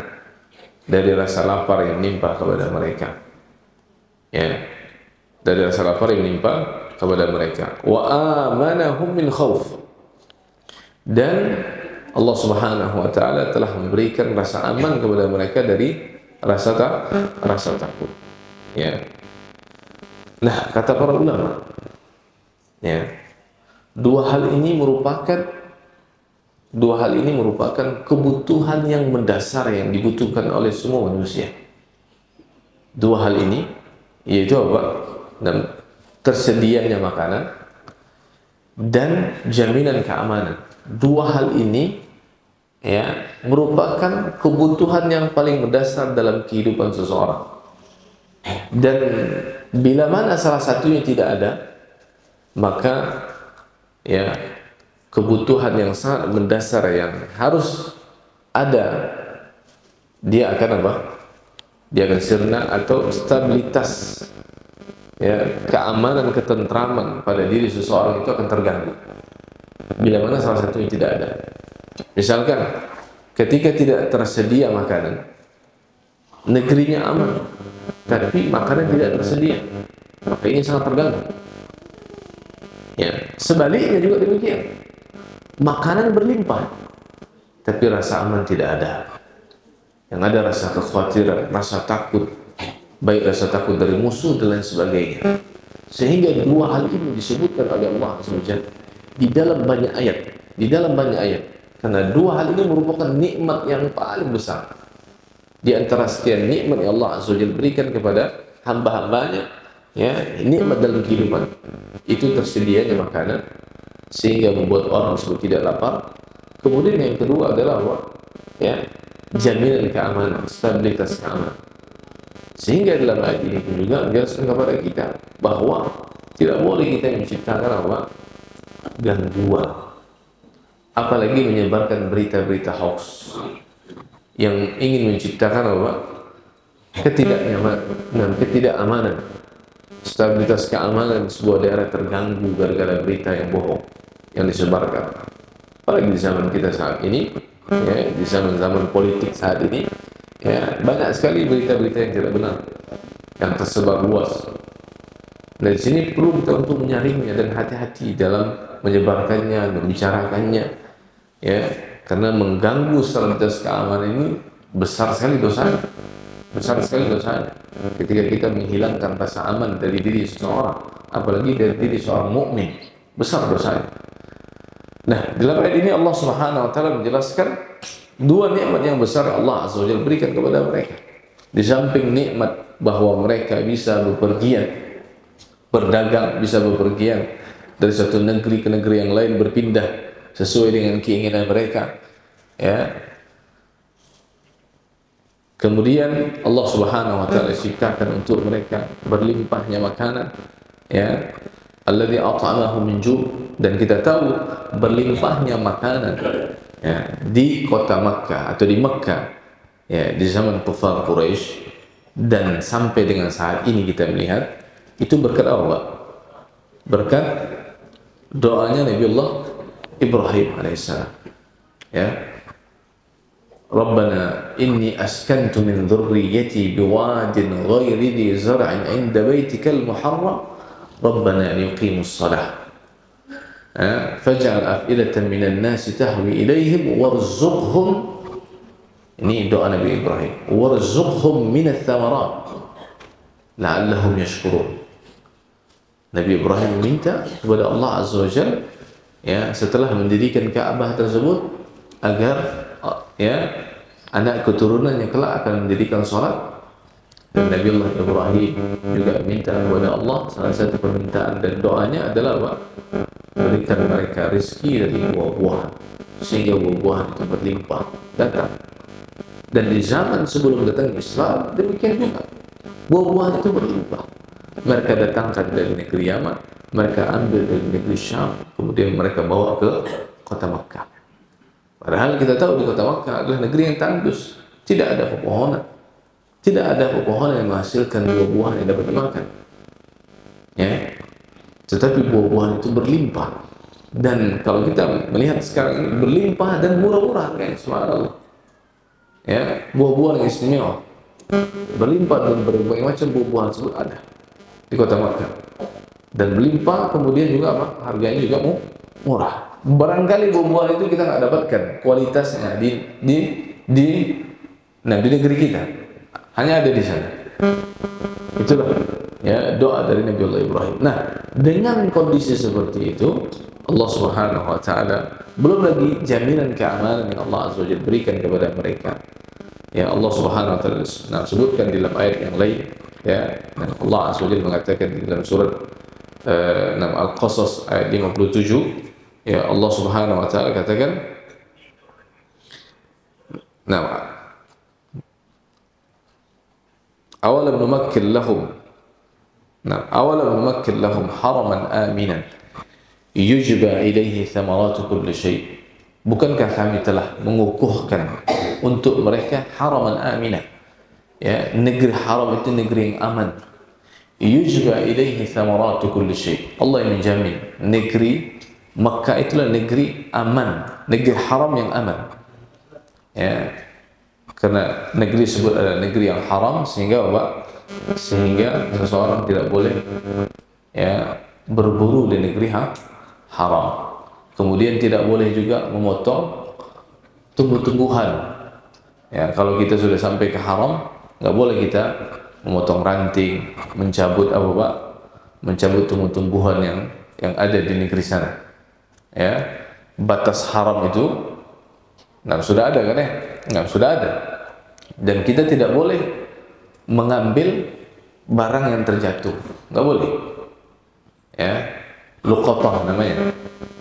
dari rasa lapar yang menimpa kepada mereka. Dari rasa lapar yang menimpa kepada mereka. Wa amanahum min khauf. Dan Allah Subhanahu wa taala telah memberikan rasa aman kepada mereka dari rasa takut. Kata para ulama, dua hal ini merupakan kebutuhan yang mendasar yang dibutuhkan oleh semua manusia. Dua hal ini, yaitu apa? Dan tersedianya makanan dan jaminan keamanan. Dua hal ini merupakan kebutuhan yang paling mendasar dalam kehidupan seseorang. Dan bila mana salah satunya tidak ada, maka kebutuhan yang sangat mendasar yang harus ada, dia akan apa? Dia akan sirna atau stabilitas, keamanan, ketentraman pada diri seseorang itu akan terganggu bila mana salah satunya tidak ada. Misalkan ketika tidak tersedia makanan, negerinya aman, tapi makanan tidak tersedia, maka ini sangat terganggu. Sebaliknya juga demikian, makanan berlimpah, tapi rasa aman tidak ada. Yang ada rasa kekhawatiran, rasa takut, baik rasa takut dari musuh dan lain sebagainya. Sehingga dua hal ini disebutkan oleh Allah SWT di dalam banyak ayat, di dalam banyak ayat. Karena dua hal ini merupakan nikmat yang paling besar di antara sekian nikmat yang Allah Azza wa Jalla berikan kepada hamba-hambanya, ya, nikmat dalam kehidupan itu tersedianya makanan sehingga membuat orang tersebut tidak lapar. Kemudian yang kedua adalah apa? Ya, jaminan keamanan, stabilitas keamanan. Sehingga dalam ayat ini pun juga menjelaskan kepada kita bahwa tidak boleh kita menciptakan apa? Gangguan. Apalagi menyebarkan berita-berita hoax yang ingin menciptakan apa? Ketidaknyamanan dan ketidakamanan. Stabilitas keamanan sebuah daerah terganggu gara-gara berita yang bohong yang disebarkan. Apalagi di zaman kita saat ini, ya, di zaman-zaman politik saat ini, ya, banyak sekali berita-berita yang tidak benar yang tersebar luas. Dari sini perlu kita untuk menyaringnya dan hati-hati dalam menyebarkannya, membicarakannya, ya, karena mengganggu stabilitas keamanan ini besar sekali dosanya. Besar sekali dosanya ketika kita menghilangkan rasa aman dari diri seseorang, apalagi dari diri seorang mukmin, besar dosanya. Nah, dalam ayat ini Allah Subhanahu wa taala menjelaskan dua nikmat yang besar Allah Azza wa Jalla berikan kepada mereka. Di samping nikmat bahwa mereka bisa bepergian, berdagang, bisa bepergian dari satu negeri ke negeri yang lain, berpindah sesuai dengan keinginan mereka, ya. Kemudian Allah Subhanahu wa taala ciptakan untuk mereka berlimpahnya makanan, ya, alladzi at'amahum min ju', dan kita tahu berlimpahnya makanan, ya, di kota Makkah atau di Makkah, ya, di zaman kufar Quraisy dan sampai dengan saat ini kita melihat itu berkat apa? Berkat doanya Nabiullah Ibrahim alaihissalam, ya. Rabbana inni askantu min dhurriyyati biwadin ghairi dhi zar'in 'inda baitikal muharram Rabbana liyuqimus shalah faj'al af'idatan minan nasi tahwi ilaihim warzuqhum, ini doa Nabi Ibrahim, warzuqhum minats thamarat la'allahum yashkurun. Nabi Ibrahim meminta kepada Allah Azza wa Jalla, ya, setelah mendirikan Ka'bah tersebut agar, ya, anak keturunannya kelak akan mendirikan salat. Dan Nabi Allah Ibrahim juga minta kepada Allah, salah satu permintaan dan doanya adalah apa? Berikan mereka rezeki dari buah-buahan sehingga buah-buahan itu berlimpah datang. Dan di zaman sebelum datang Islam demikian juga, buah-buahan itu berlimpah. Mereka datangkan dari negeri Yaman, mereka ambil dari negeri Syam, kemudian mereka bawa ke kota Makkah. Padahal kita tahu di kota Makkah adalah negeri yang tandus, tidak ada pepohonan, tidak ada pepohonan yang menghasilkan buah-buahan yang dapat dimakan, ya. Tetapi buah-buahan itu berlimpah. Dan kalau kita melihat sekarang ini berlimpah dan murah-murah, kayak subhanallah, ya, buah-buahan yang istimewa berlimpah dan berbagai macam buah-buahan tersebut ada di kota Makkah dan berlimpah. Kemudian juga apa? Harganya juga murah. Barangkali buah-buahan itu kita nggak dapatkan kualitasnya di negeri kita, hanya ada di sana. Itulah, ya, doa dari Nabi Allah Ibrahim. Nah, dengan kondisi seperti itu, Allah Subhanahu wa taala, belum lagi jaminan keamanan yang Allah Azza wa Jalla berikan kepada mereka. Ya, Allah Subhanahu wa taala sebutkan di dalam ayat yang lain, ya, dan Allah Azza wa Jalla mengatakan di dalam surat Al-Qasas ayat 57, ya, Allah Subhanahu wa taala katakan, nah, awalam numakkil lahum, nah, awalam numakkil lahum haraman aminan yujba ilaihi thamaratu kulli syai', bukankah kami telah mengukuhkan untuk mereka haraman aminan, ya, negeri haram itu negeri yang aman. Yujba ilaihi thamaratu kulli syai', Allah yang menjamin negeri Makkah itulah negeri aman, negeri haram yang aman, ya, karena negeri tersebut adalah negeri yang haram sehingga apa? Sehingga seseorang tidak boleh, ya, berburu di negeri haram. Kemudian tidak boleh juga memotong tumbuh-tumbuhan, ya, kalau kita sudah sampai ke haram nggak boleh kita memotong ranting, mencabut apa, Pak? Mencabut tumbuh-tumbuhan yang ada di negeri sana. ya, batas haram itu, nah sudah ada kan ya? Nah, sudah ada. Dan kita tidak boleh mengambil barang yang terjatuh, nggak boleh. Ya, luqatah namanya.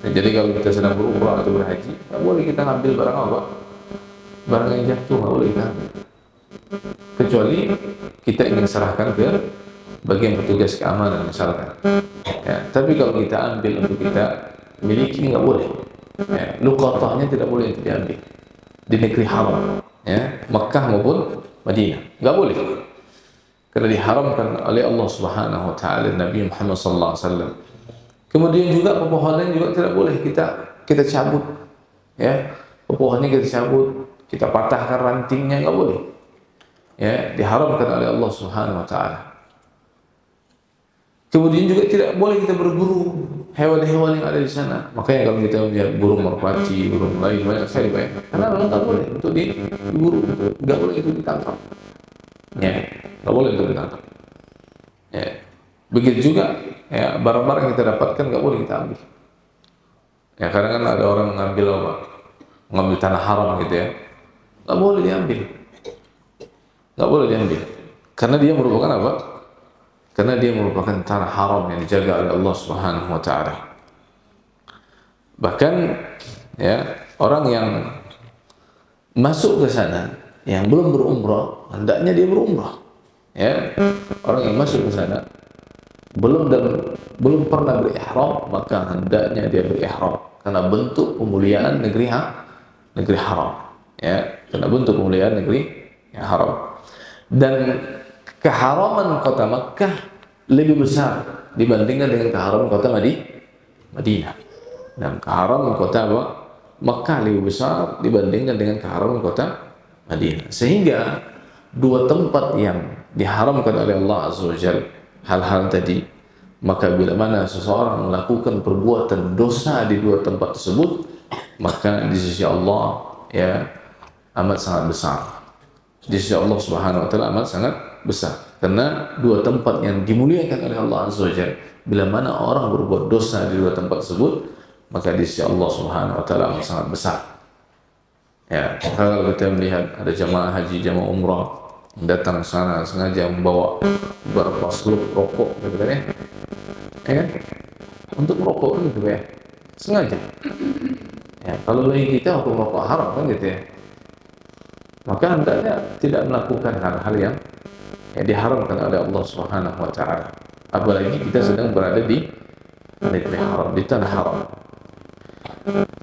Jadi kalau kita sedang berumrah atau berhaji, nggak boleh kita ngambil barang apa? Barang yang jatuh nggak boleh kita ambil. Kecuali kita ingin serahkan ke bagian petugas keamanan misalkan. Ya, tapi kalau kita ambil untuk kita miliki nggak boleh. Ya, luqatahnya tidak boleh untuk diambil di negeri haram, ya, Makkah maupun Madinah, nggak boleh. Karena diharamkan oleh Allah Subhanahu wa taala, Nabi Muhammad sallallahu alaihi wasallam. Kemudian juga pepohonan juga tidak boleh kita cabut, ya. Pepohonnya kita cabut, kita patahkan rantingnya, nggak boleh. Ya, diharamkan oleh Allah Subhanahu wa taala. Kemudian juga tidak boleh kita berburu hewan-hewan yang ada di sana. Makanya kalau kita melihat burung merpati, burung lain banyak sekali banyak. Karena memang nggak boleh untuk diburu, nggak boleh itu ditangkap. Ya, nggak boleh untuk ditangkap. Ya, begitu juga ya, barang-barang yang kita dapatkan nggak boleh kita ambil. Ya, kadang kan ada orang mengambil apa? Mengambil tanah haram gitu ya, nggak boleh diambil. Nggak boleh diambil. Karena dia merupakan apa? Karena dia merupakan tanah haram yang dijaga oleh Allah Subhanahu wa taala. Bahkan ya, orang yang masuk ke sana yang belum berumrah, hendaknya dia berumrah. Ya, orang yang masuk ke sana belum pernah berihram, maka hendaknya dia berihram karena bentuk pemuliaan negeri haram. Ya, karena bentuk pemuliaan negeri yang haram. Dan keharaman kota Makkah lebih besar dibandingkan dengan keharaman kota Madinah. Dan keharaman kota Makkah lebih besar dibandingkan dengan keharaman kota Madinah. Sehingga dua tempat yang diharamkan oleh Allah Azza wa Jalla, hal-hal tadi, maka bila mana seseorang melakukan perbuatan dosa di dua tempat tersebut, maka di sisi Allah ya amat sangat besar. Di sisi Allah Subhanahu wa taala amat sangat besar. Karena dua tempat yang dimuliakan oleh Allah Azza wa Jalla, bila mana orang berbuat dosa di dua tempat tersebut, maka di sisi Allah Subhanahu wa taala amat sangat besar. Ya, kalau kita melihat ada jamaah haji, jamaah umrah datang ke sana sengaja membawa beberapa seluk rokok gitu kan ya. Ya kan? Untuk merokok gitu ya. Sengaja. Ya, kalau bagi kita hukum rokok haram kan gitu ya. Maka hendaknya tidak melakukan hal-hal yang diharamkan oleh Allah Subhanahu wa taala. Apalagi kita sedang berada di negeri haram, di tanah haram.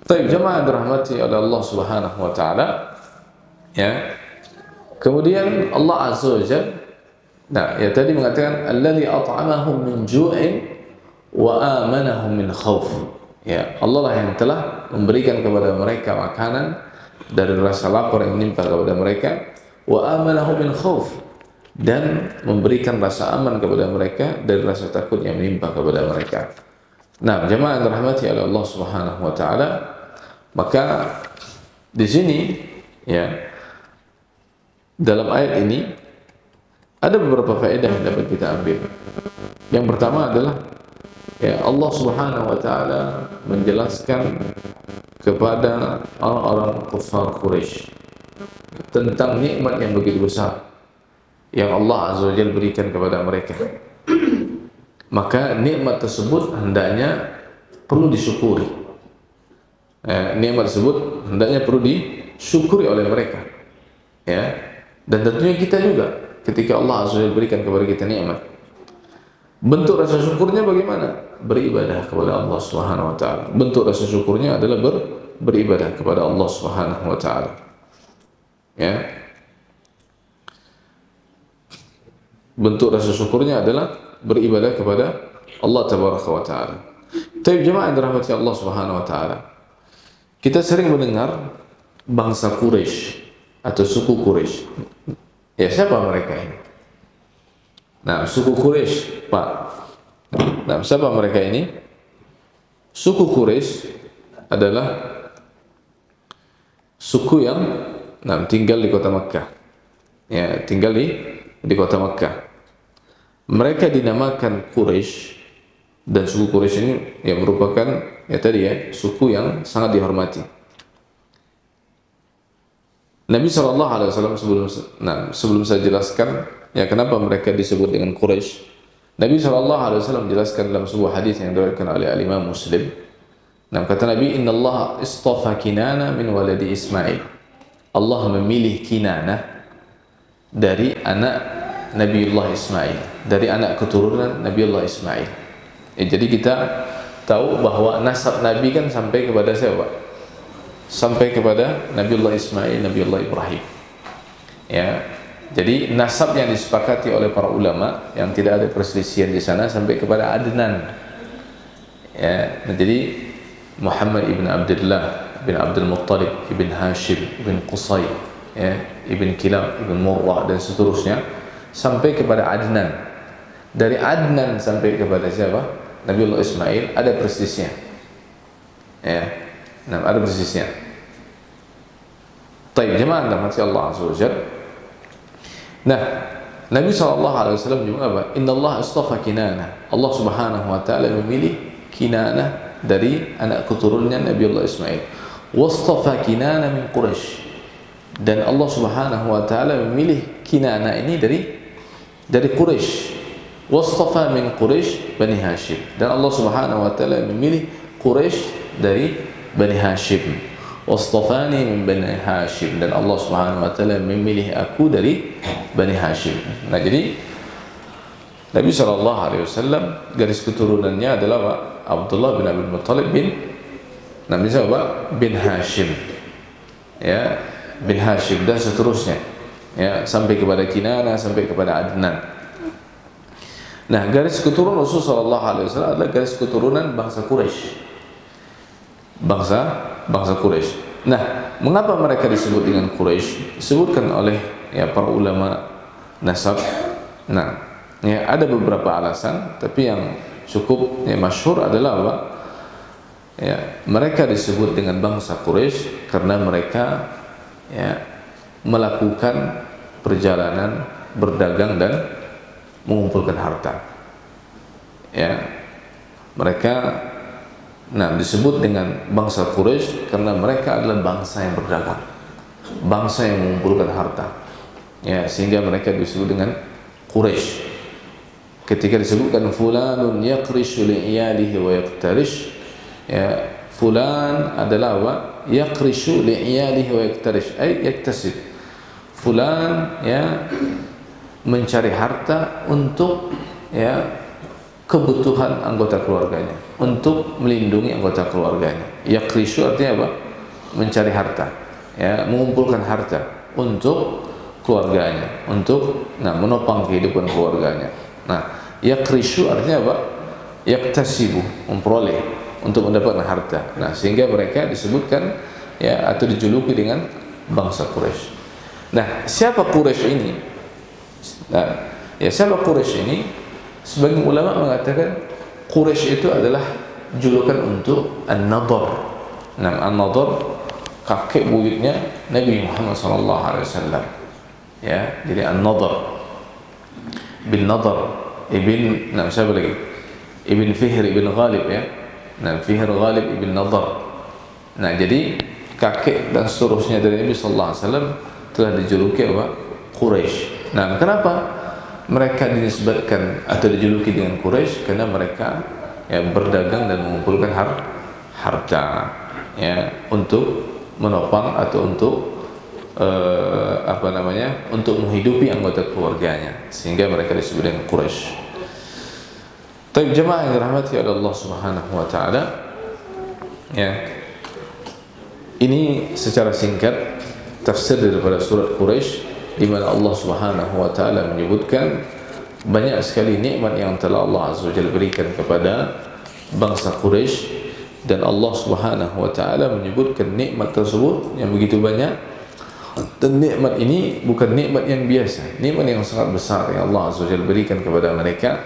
Baik, jemaah dirahmati oleh Allah Subhanahu wa taala. Ya. Kemudian Allah Azza wa Jalla, nah, ya tadi mengatakan allazi at'amahum min ju'in wa amanahum min khauf. Ya, Allah lah yang telah memberikan kepada mereka makanan dari rasa lapar yang menimpa kepada mereka, wa amanahum min khauf, dan memberikan rasa aman kepada mereka dari rasa takut yang menimpa kepada mereka. Nah, jemaah yang dirahmati oleh Allah Subhanahu wa taala, maka di sini ya dalam ayat ini ada beberapa faedah yang dapat kita ambil. Yang pertama adalah ya Allah Subhanahu wa taala menjelaskan kepada orang-orang kafir Quraisy tentang nikmat yang begitu besar yang Allah Azza wa Jalla berikan kepada mereka. Maka nikmat tersebut hendaknya perlu disyukuri. Nikmat tersebut hendaknya perlu disyukuri oleh mereka. Ya. Dan tentunya kita juga ketika Allah Azza wa Jalla berikan kepada kita nikmat, bentuk rasa syukurnya bagaimana? Beribadah kepada Allah Subhanahu wa taala. Bentuk rasa syukurnya adalah beribadah kepada Allah Subhanahu wa taala. Ya. Bentuk rasa syukurnya adalah beribadah kepada Allah Tabaraka wa taala. Tapi jemaah yang dirahmati Allah Subhanahu wa taala, kita sering mendengar bangsa Quraisy atau suku Quraisy. Ya, siapa mereka ini? Nah, suku Quraisy, Pak. Nah, siapa mereka ini? Suku Quraisy adalah suku yang tinggal di kota Makkah. Ya, tinggal di kota Makkah. Mereka dinamakan Quraisy Dan suku Quraisy ini yang merupakan suku yang sangat dihormati. Nabi SAW sebelum saya jelaskan kenapa mereka disebut dengan Quraisy, Nabi SAW menjelaskan dalam sebuah hadis yang diriwayatkan oleh Imam Muslim. Kata Nabi, Inna Allah istafa Kinana min waladi Ismail. Allah memilih Kinana dari anak Nabiullah Ismail, dari anak keturunan Nabiullah Ismail. Jadi kita tahu bahwa nasab Nabi kan sampai kepada siapa? Sampai kepada Nabiullah Ismail, Nabiullah Ibrahim. Jadi nasab yang disepakati oleh para ulama yang tidak ada perselisihan di sana sampai kepada Adnan. Jadi Muhammad ibn Abdullah ibn Abdul Muttalib ibn Hashim ibn Qusay, ibn Kilab ibn Murrah dan seterusnya sampai kepada Adnan. Dari Adnan sampai kepada siapa? Nabiullah Ismail ada perselisihan. Ada persisnya. Taib jemaah rahmati Allah azza wajalla. Nabi SAW juga apa? Inna Allah istafa Kinana. Allah Subhanahu wa taala memilih Kinana dari anak keturunannya Nabiullah Ismail. Wastafa Kinana min Quraisy. Dan Allah Subhanahu wa taala memilih Kinana ini dari Quraisy. Wastafa min Quraisy Bani Hashim. Dan Allah Subhanahu wa taala memilih Quraisy dari Bani Hashim. Wastafani min Bani Hashim. Dan Allah Subhanahu wa taala memilih aku dari Bani Hashim. Jadi Nabi SAW garis keturunannya adalah Abdullah bin Abdul Muttalib bin Hashim, bin Hashim dan seterusnya, sampai kepada Kinana, sampai kepada Adnan. Garis keturunan Rasulullah SAW adalah garis keturunan bangsa Quraisy. Bangsa Quraisy. Mengapa mereka disebut dengan Quraisy? Disebutkan oleh para ulama nasab. Ada beberapa alasan, tapi yang cukup masyhur adalah apa? Mereka disebut dengan bangsa Quraisy karena mereka melakukan perjalanan berdagang dan mengumpulkan harta. Mereka disebut dengan bangsa Quraisy karena mereka adalah bangsa yang berdagang, bangsa yang mengumpulkan harta. Sehingga mereka disebut dengan Quraisy. Ketika disebutkan fulanun yaqrishu li'iyalihi wa yaqtarish, fulan adalah apa? Yaqrishu li'iyalihi wa yaqtarish, ay yaktasib. Fulan mencari harta untuk kebutuhan anggota keluarganya, untuk melindungi anggota keluarganya. Yaqrishu artinya apa? Mencari harta, mengumpulkan harta untuk keluarganya, untuk menopang kehidupan keluarganya. Yaqrishu artinya apa? Yaktasibu, memperoleh untuk mendapatkan harta. Sehingga mereka disebutkan atau dijuluki dengan bangsa Quraisy. Siapa Quraisy ini? Siapa Quraisy ini? Sebagian ulama mengatakan Quraisy itu adalah julukan untuk An-Nadhr. An-Nadhr kakek buyutnya Nabi Muhammad SAW. Jadi An-Nadhr bin Nadhr ibn siapa lagi? Ibn Fihr ibn Ghalib, Fihr Ghalib ibn Nadhr. Jadi kakek dan seterusnya dari Nabi sallallahu alaihi wasallam telah dijuluki apa? Quraisy. Kenapa mereka dinisbatkan atau dijuluki dengan Quraisy? Karena mereka berdagang dan mengumpulkan harta untuk menopang atau untuk untuk menghidupi anggota keluarganya, sehingga mereka disebut dengan Quraisy. Taib jemaah yang dirahmati oleh Allah Subhanahu wa taala, ini secara singkat tafsir daripada surat Quraisy, di mana Allah Subhanahu wa taala menyebutkan banyak sekali nikmat yang telah Allah Azza wa Jalla berikan kepada bangsa Quraisy, dan Allah Subhanahu wa taala menyebutkan nikmat tersebut yang begitu banyak. Dan nikmat ini bukan nikmat yang biasa, nikmat yang sangat besar yang Allah Azza wa Jalla berikan kepada mereka,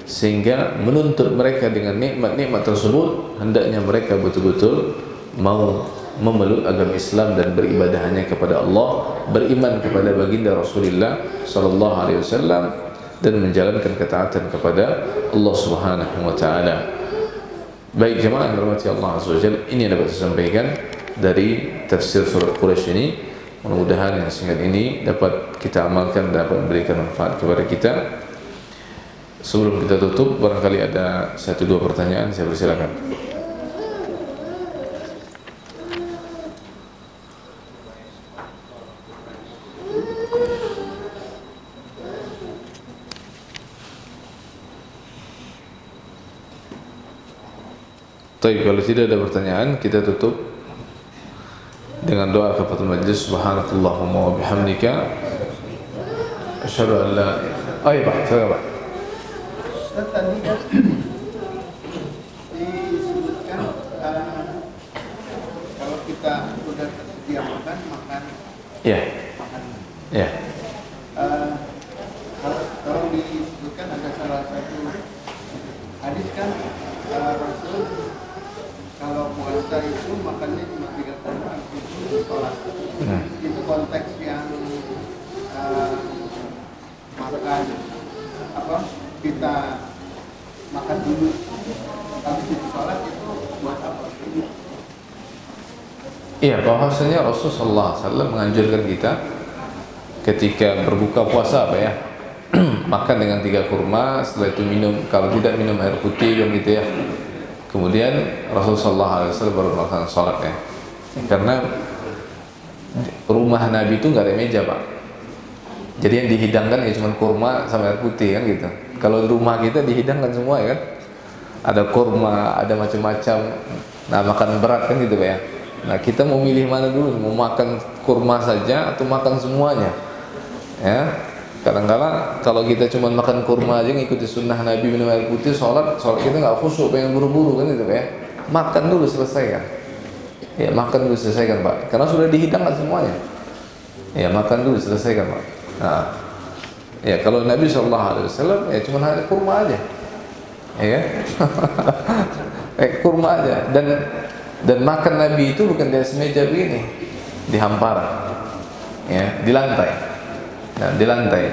sehingga menuntut mereka dengan nikmat-nikmat tersebut hendaknya mereka betul-betul mau memeluk agama Islam dan beribadah hanya kepada Allah, beriman kepada baginda Rasulullah sallallahu alaihi wasallam, dan menjalankan ketaatan kepada Allah Subhanahu wa taala. Baik jemaah yang dirahmati Allah Azza wa Jalla, ini yang dapat saya sampaikan dari tafsir surat Quraisy ini. Mudah-mudahan yang singkat ini dapat kita amalkan dan dapat memberikan manfaat kepada kita. Sebelum kita tutup, barangkali ada 1-2 pertanyaan, saya persilakan. Baik, kalau tidak ada pertanyaan, kita tutup dengan doa kafaratul majlis. Subhanakallahumma wa bihamdika asyhadu an la ilaha illa anta astaghfiruka wa atubu ilaik. Tadi kan disebutkan kalau kita sudah tersedia makan Ya. makan. Ya. Kalau disebutkan ada salah satu hadis kan Rasul kalau puasa itu makannya cuma 3 kurma itu sholat. Itu konteks yang makan kita makan dulu habis itu sholat itu buat apa? Iya, bahwasanya Rasulullah SAW menganjurkan kita ketika berbuka puasa apa ya, makan dengan 3 kurma, setelah itu minum, kalau tidak minum air putih kan gitu ya. Kemudian Rasulullah SAW baru melakukan sholat ya. Karena rumah Nabi itu nggak ada meja Pak. Jadi yang dihidangkan ya cuma kurma sama air putih kan gitu. Kalau di rumah kita dihidangkan semua ya kan. Ada kurma, ada macam-macam. Nah makan berat kan gitu Pak ya. Nah kita mau milih mana dulu? Mau makan kurma saja atau makan semuanya? Ya. Kadang-kadang kalau kita cuma makan kurma aja ngikuti sunnah Nabi minum air putih, sholat kita nggak khusyuk, pengen buru-buru kan gitu ya. Makan dulu selesaikan. Ya makan dulu selesaikan Pak. Karena sudah dihidangkan semuanya. Ya makan dulu selesaikan Pak. Nah, ya kalau Nabi SAW ya cuma ada kurma aja, ya kan? Kurma aja dan makan Nabi itu bukan di atas meja begini, di hamparan, ya di lantai. Nah, di lantai,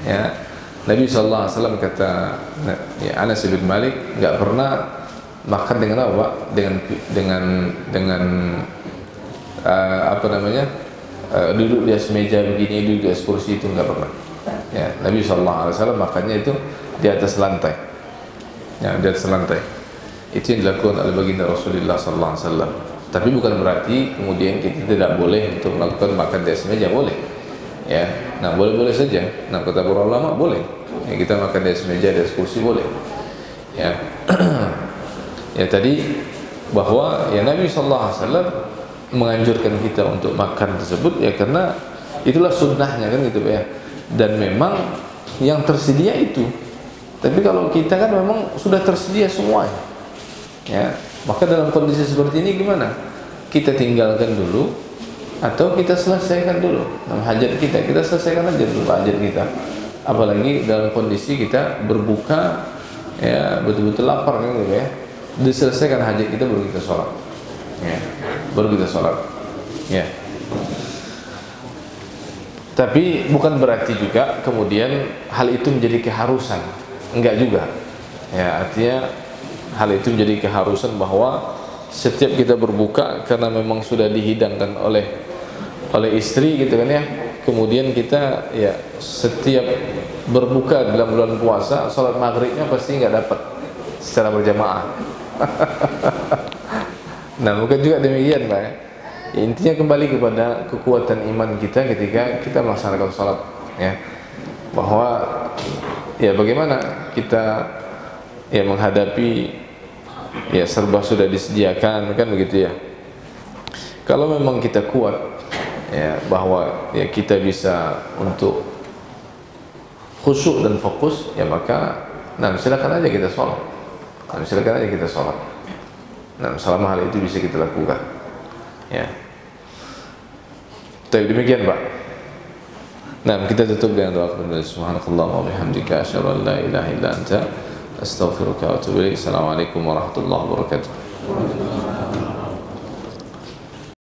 ya. Nabi SAW kata ya, Anas bin Malik nggak pernah makan dengan apa? Dengan apa namanya? Duduk di atas meja begini, duduk di atas kursi, itu nggak pernah. Ya, Nabi SAW makannya itu di atas lantai. Ya, di atas lantai. Itu yang dilakukan oleh baginda Rasulullah SAW. Tapi bukan berarti kemudian kita tidak boleh untuk melakukan makan di atas meja, boleh. Ya, nah boleh-boleh saja. Nah kata para ulama boleh. Ya, kita makan di atas meja, di atas kursi boleh. Ya, ya tadi bahwa ya Nabi SAW menganjurkan kita untuk makan tersebut ya karena itulah sunnahnya kan gitu ya. Dan memang yang tersedia itu. Tapi kalau kita kan memang sudah tersedia semuanya. Ya, maka dalam kondisi seperti ini gimana? Kita tinggalkan dulu atau kita selesaikan dulu hajat kita selesaikan aja dulu hajat kita, apalagi dalam kondisi kita berbuka ya betul-betul lapar kan gitu ya, diselesaikan hajat kita baru kita sholat ya, baru kita sholat ya. Tapi bukan berarti juga kemudian hal itu menjadi keharusan, enggak juga ya, artinya hal itu menjadi keharusan bahwa setiap kita berbuka karena memang sudah dihidangkan oleh istri gitu kan ya, kemudian kita ya setiap berbuka dalam bulan puasa sholat maghribnya pasti nggak dapat secara berjamaah. Nah bukan juga demikian Pak ya. Intinya kembali kepada kekuatan iman kita ketika kita melaksanakan sholat ya, bahwa ya bagaimana kita ya menghadapi ya serba sudah disediakan kan begitu ya. Kalau memang kita kuat ya bahwa ya kita bisa untuk khusyuk dan fokus ya maka nah silakan aja kita sholat, nah silakan aja kita sholat, nah selama hal itu bisa kita lakukan ya. Tapi demikian Pak. Nah kita tutup dengan doa kepada Subhanakallah wa bihamdika asyhadu an la ilaha illa anta astaghfiruka wa atubu ilaik. Assalamualaikum warahmatullahi wabarakatuh.